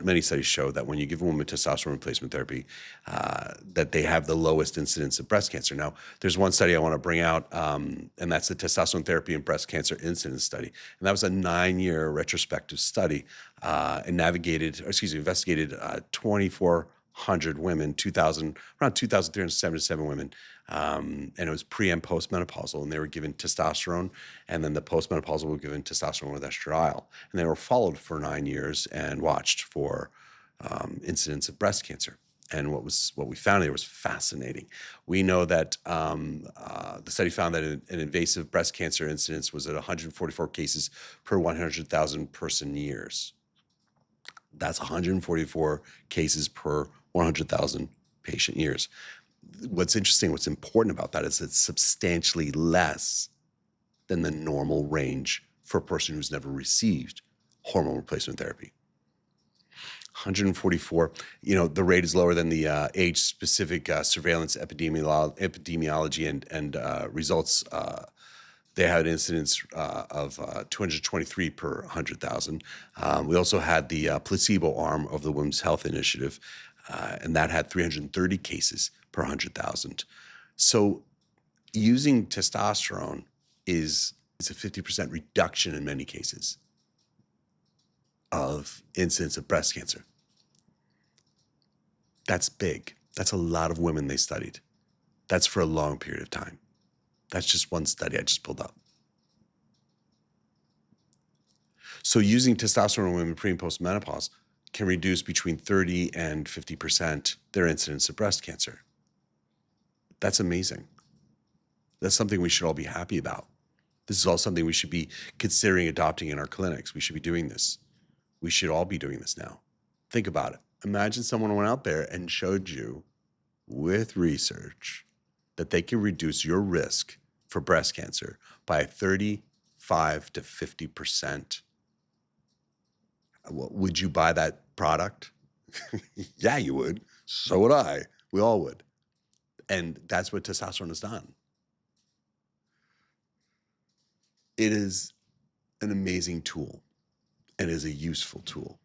Many studies show that when you give a woman testosterone replacement therapy, that they have the lowest incidence of breast cancer. Now, there's one study I want to bring out, and that's the testosterone therapy and breast cancer incidence study. And that was a 9-year retrospective study and investigated 2,400 women, around 2,377 women. And it was pre and postmenopausal, and they were given testosterone, and then the postmenopausal were given testosterone with estradiol. And they were followed for 9 years and watched for incidence of breast cancer. And what we found there was fascinating. We know that the study found that an invasive breast cancer incidence was at 144 cases per 100,000 person years. That's 144 cases per 100,000 patient years. What's interesting, what's important about that is it's substantially less than the normal range for a person who's never received hormone replacement therapy. 144, the rate is lower than the age-specific surveillance epidemiology and results. They had an incidence of 223 per 100,000. We also had the placebo arm of the Women's Health Initiative, and that had 330 cases per 100,000. So using testosterone is a 50% reduction in many cases of incidence of breast cancer. That's big. That's a lot of women they studied. That's for a long period of time. That's just one study I just pulled up. So using testosterone in women pre and post menopause can reduce between 30 and 50% their incidence of breast cancer. That's amazing. That's something we should all be happy about. This is all something we should be considering adopting in our clinics. We should be doing this. We should all be doing this now. Think about it. Imagine someone went out there and showed you with research that they can reduce your risk for breast cancer by 35 to 50%. Would you buy that product? Yeah, you would. So would I. We all would. And that's what testosterone has done. It is an amazing tool and is a useful tool.